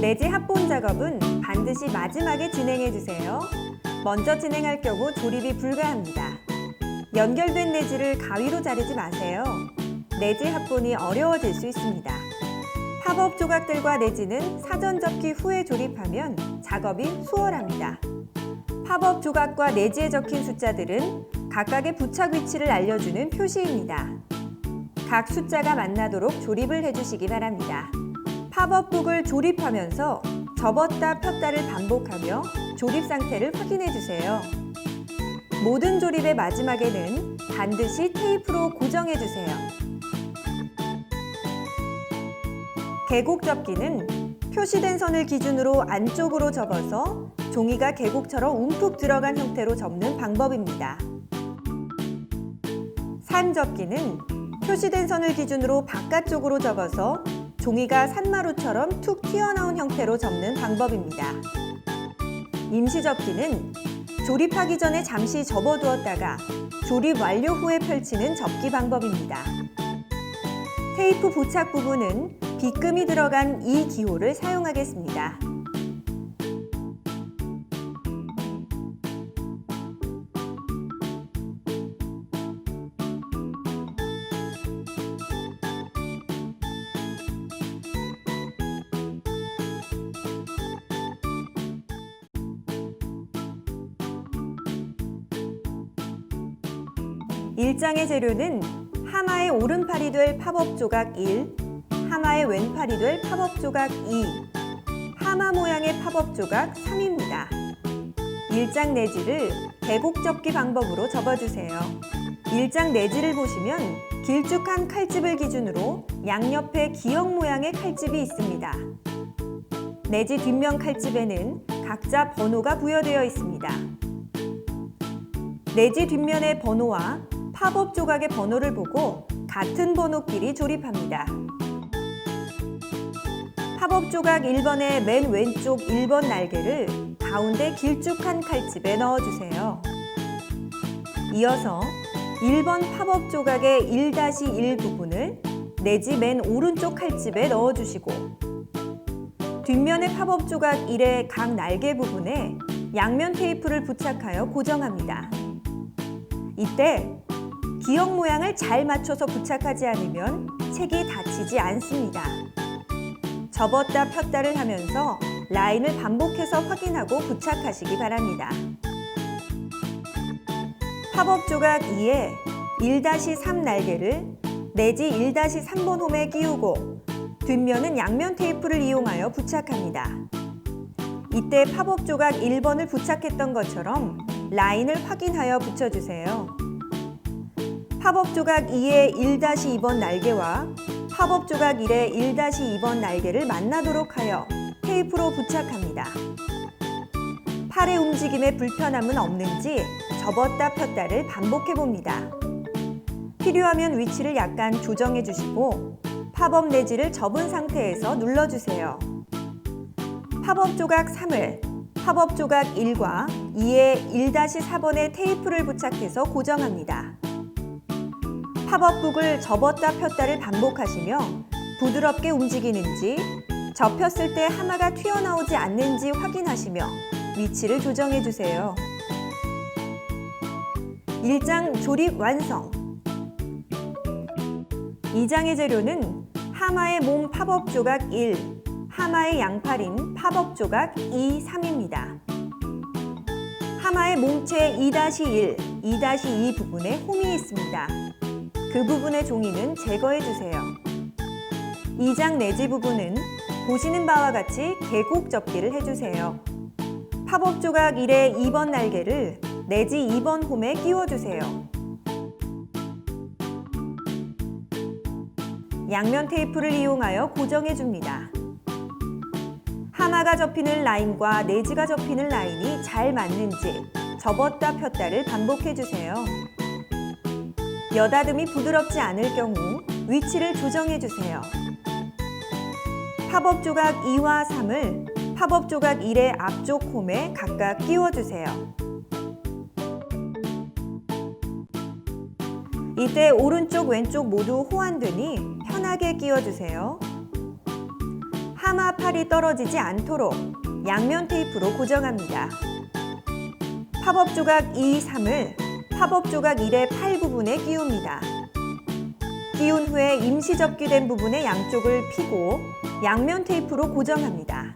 내지 합본 작업은 반드시 마지막에 진행해 주세요. 먼저 진행할 경우 조립이 불가합니다. 연결된 내지를 가위로 자르지 마세요. 내지 합본이 어려워질 수 있습니다. 팝업 조각들과 내지는 사전 접기 후에 조립하면 작업이 수월합니다. 팝업 조각과 내지에 적힌 숫자들은 각각의 부착 위치를 알려주는 표시입니다. 각 숫자가 만나도록 조립을 해주시기 바랍니다. 팝업북을 조립하면서 접었다 폈다를 반복하며 조립 상태를 확인해 주세요. 모든 조립의 마지막에는 반드시 테이프로 고정해 주세요. 계곡 접기는 표시된 선을 기준으로 안쪽으로 접어서 종이가 계곡처럼 움푹 들어간 형태로 접는 방법입니다. 산 접기는 표시된 선을 기준으로 바깥쪽으로 접어서 종이가 산마루처럼 툭 튀어나온 형태로 접는 방법입니다. 임시 접기는 조립하기 전에 잠시 접어두었다가 조립 완료 후에 펼치는 접기 방법입니다. 테이프 부착 부분은 빗금이 들어간 이 기호를 사용하겠습니다. 일장의 재료는 하마의 오른팔이 될 팝업 조각 1, 하마의 왼팔이 될 팝업 조각 2, 하마 모양의 팝업 조각 3입니다. 일장 내지를 계곡 접기 방법으로 접어주세요. 일장 내지를 보시면 길쭉한 칼집을 기준으로 양옆에 기역 모양의 칼집이 있습니다. 내지 뒷면 칼집에는 각자 번호가 부여되어 있습니다. 내지 뒷면의 번호와 팝업 조각의 번호를 보고 같은 번호끼리 조립합니다. 팝업 조각 1번의 맨 왼쪽 1번 날개를 가운데 길쭉한 칼집에 넣어주세요. 이어서 1번 팝업 조각의 1-1 부분을 내지 맨 오른쪽 칼집에 넣어주시고 뒷면의 팝업 조각 1의 각 날개 부분에 양면 테이프를 부착하여 고정합니다. 이때 기역 모양을 잘 맞춰서 부착하지 않으면 책이 닫히지 않습니다. 접었다 폈다를 하면서 라인을 반복해서 확인하고 부착하시기 바랍니다. 팝업 조각 2에 1-3 날개를 내지 1-3번 홈에 끼우고 뒷면은 양면 테이프를 이용하여 부착합니다. 이때 팝업 조각 1번을 부착했던 것처럼 라인을 확인하여 붙여주세요. 팝업 조각 2의 1-2번 날개와 팝업 조각 1의 1-2번 날개를 만나도록 하여 테이프로 부착합니다. 팔의 움직임에 불편함은 없는지 접었다 폈다를 반복해 봅니다. 필요하면 위치를 약간 조정해 주시고 팝업 내지를 접은 상태에서 눌러주세요. 팝업 조각 3을 팝업 조각 1과 2의 1-4번에 테이프를 부착해서 고정합니다. 팝업북을 접었다 폈다를 반복하시며 부드럽게 움직이는지 접혔을 때 하마가 튀어나오지 않는지 확인하시며 위치를 조정해 주세요. 1장 조립 완성! 2장의 재료는 하마의 몸 팝업 조각 1, 하마의 양팔인 팝업 조각 2, 3입니다. 하마의 몸체 2-1, 2-2 부분에 홈이 있습니다. 그 부분의 종이는 제거해 주세요. 2장 내지 부분은 보시는 바와 같이 계곡 접기를 해주세요. 팝업 조각 1의 2번 날개를 내지 2번 홈에 끼워주세요. 양면 테이프를 이용하여 고정해 줍니다. 하마가 접히는 라인과 내지가 접히는 라인이 잘 맞는지 접었다 폈다를 반복해 주세요. 여다듬이 부드럽지 않을 경우 위치를 조정해 주세요. 팝업 조각 2와 3을 팝업 조각 1의 앞쪽 홈에 각각 끼워주세요. 이때 오른쪽 왼쪽 모두 호환되니 편하게 끼워주세요. 하마 팔이 떨어지지 않도록 양면 테이프로 고정합니다. 팝업 조각 2, 3을 팝업 조각 1의 팔 부분에 끼웁니다. 끼운 후에 임시 접기된 부분의 양쪽을 피고 양면 테이프로 고정합니다.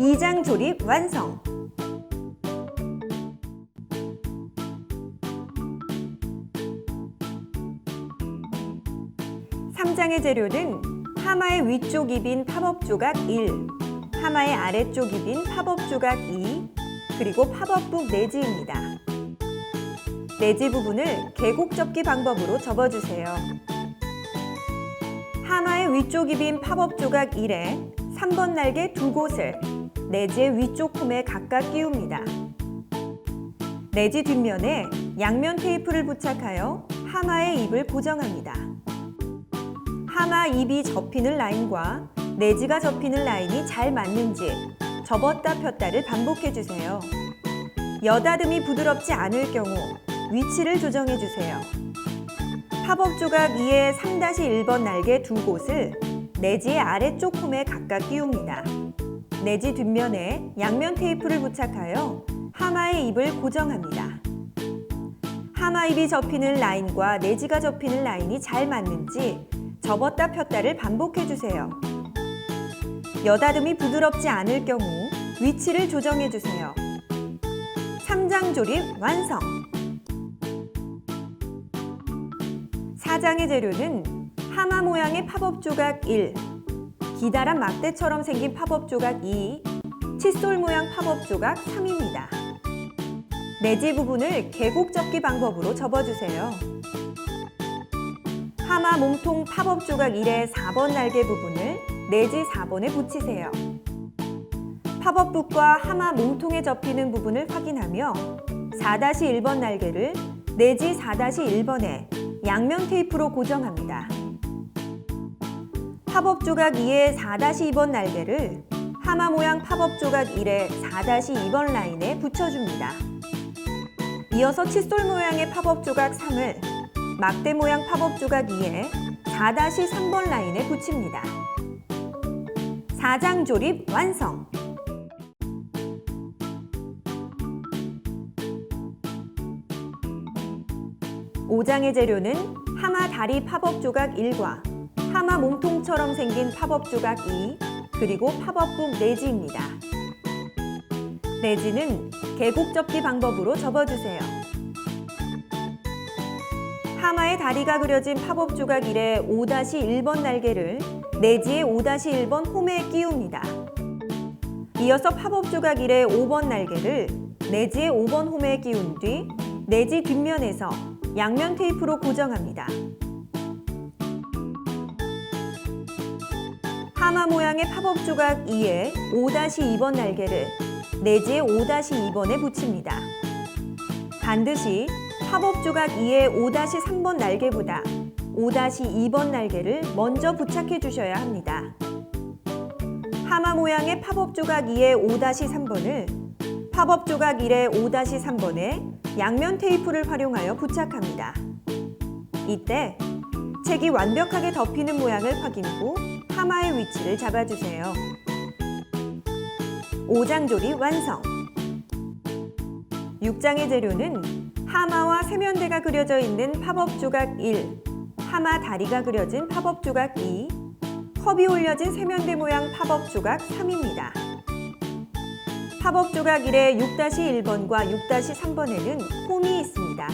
2장 조립 완성! 3장의 재료는 하마의 위쪽 입인 팝업 조각 1, 하마의 아래쪽 입인 팝업 조각 2, 그리고 팝업북 내지입니다. 내지 부분을 계곡 접기 방법으로 접어주세요. 하마의 위쪽 입인 팝업 조각 1에 3번 날개 두 곳을 내지의 위쪽 홈에 각각 끼웁니다. 내지 뒷면에 양면 테이프를 부착하여 하마의 입을 고정합니다. 하마 입이 접히는 라인과 내지가 접히는 라인이 잘 맞는지 접었다 폈다를 반복해주세요. 여다듬이 부드럽지 않을 경우 위치를 조정해주세요. 팝업 조각 2의 3-1번 날개 두 곳을 내지의 아래쪽 홈에 각각 끼웁니다. 내지 뒷면에 양면 테이프를 부착하여 하마의 입을 고정합니다. 하마 입이 접히는 라인과 내지가 접히는 라인이 잘 맞는지 접었다 폈다를 반복해주세요. 여다듬이 부드럽지 않을 경우 위치를 조정해주세요. 3장 조립 완성! 4장의 재료는 하마 모양의 팝업 조각 1, 기다란 막대처럼 생긴 팝업 조각 2, 칫솔 모양 팝업 조각 3입니다. 내지 부분을 계곡 접기 방법으로 접어주세요. 하마 몸통 팝업 조각 1의 4번 날개 부분을 내지 4번에 붙이세요. 팝업북과 하마 몸통에 접히는 부분을 확인하며 4-1번 날개를 내지 4-1번에 양면 테이프로 고정합니다. 팝업 조각 2의 4-2번 날개를 하마 모양 팝업 조각 1의 4-2번 라인에 붙여줍니다. 이어서 칫솔 모양의 팝업 조각 3을 막대 모양 팝업 조각 2에 4-3번 라인에 붙입니다. 4장 조립 완성! 5장의 재료는 하마 다리 팝업 조각 1과 하마 몸통처럼 생긴 팝업 조각 2, 그리고 팝업북 내지입니다. 내지는 계곡 접기 방법으로 접어주세요. 하마의 다리가 그려진 팝업 조각 1의 5-1번 날개를 내지의 5-1번 홈에 끼웁니다. 이어서 팝업 조각 1의 5번 날개를 내지의 5번 홈에 끼운 뒤 내지 뒷면에서 양면 테이프로 고정합니다. 하마 모양의 팝업 조각 2의 5-2번 날개를 내지의 5-2번에 붙입니다. 반드시 팝업 조각 2의 5-3번 날개보다 5-2번 날개를 먼저 부착해 주셔야 합니다. 하마 모양의 팝업 조각 2의 5-3번을 팝업 조각 1의 5-3번에 양면 테이프를 활용하여 부착합니다. 이때 책이 완벽하게 덮이는 모양을 확인 후 하마의 위치를 잡아주세요. 5장 조립 완성! 6장의 재료는 하마와 세면대가 그려져 있는 팝업 조각 1, 하마 다리가 그려진 팝업 조각 2, 컵이 올려진 세면대 모양 팝업 조각 3입니다. 팝업 조각 1의 6-1번과 6-3번에는 홈이 있습니다.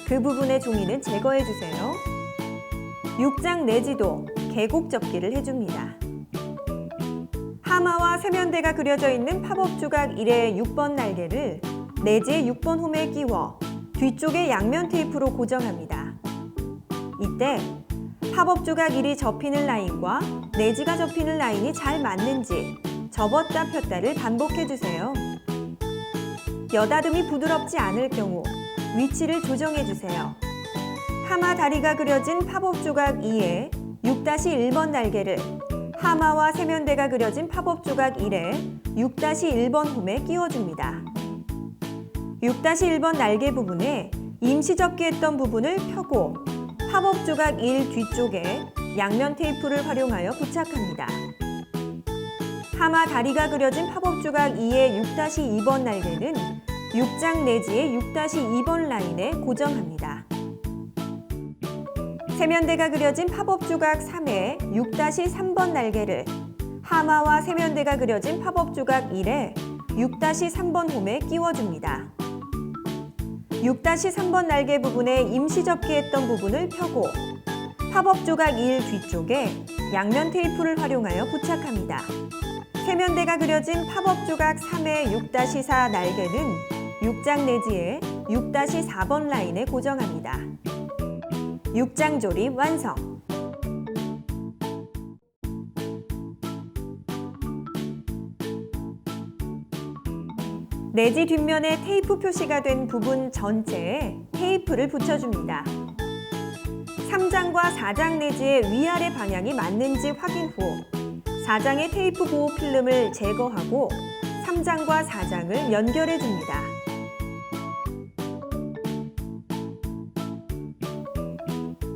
그 부분의 종이는 제거해주세요. 6장 내지도 계곡 접기를 해줍니다. 하마와 세면대가 그려져 있는 팝업 조각 1의 6번 날개를 내지의 6번 홈에 끼워 뒤쪽에 양면 테이프로 고정합니다. 이때 팝업 조각 1이 접히는 라인과 내지가 접히는 라인이 잘 맞는지 접었다 폈다를 반복해주세요. 여다듬이 부드럽지 않을 경우 위치를 조정해주세요. 하마 다리가 그려진 팝업 조각 2에 6-1번 날개를 하마와 세면대가 그려진 팝업 조각 1에 6-1번 홈에 끼워줍니다. 6-1번 날개 부분에 임시 접기했던 부분을 펴고 팝업 조각 1 뒤쪽에 양면 테이프를 활용하여 부착합니다. 하마 다리가 그려진 팝업 조각 2의 6-2번 날개는 6장 내지의 6-2번 라인에 고정합니다. 세면대가 그려진 팝업 조각 3의 6-3번 날개를 하마와 세면대가 그려진 팝업 조각 1의 6-3번 홈에 끼워줍니다. 6-3번 날개 부분에 임시 접기했던 부분을 펴고 팝업 조각 1 뒤쪽에 양면 테이프를 활용하여 부착합니다. 세면대가 그려진 팝업 조각 3의 6-4 날개는 6장 내지의 6-4번 라인에 고정합니다. 6장 조립 완성! 내지 뒷면에 테이프 표시가 된 부분 전체에 테이프를 붙여줍니다. 3장과 4장 내지의 위아래 방향이 맞는지 확인 후 4장의 테이프 보호 필름을 제거하고 3장과 4장을 연결해 줍니다.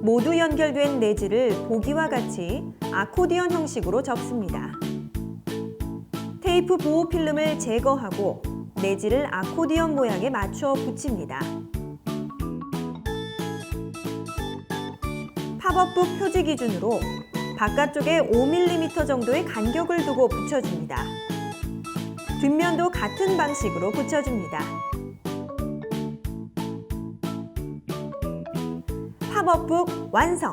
모두 연결된 내지를 보기와 같이 아코디언 형식으로 접습니다. 테이프 보호 필름을 제거하고 내지를 아코디언 모양에 맞춰 붙입니다. 팝업북 표지 기준으로 바깥쪽에 5mm 정도의 간격을 두고 붙여줍니다. 뒷면도 같은 방식으로 붙여줍니다. 팝업북 완성!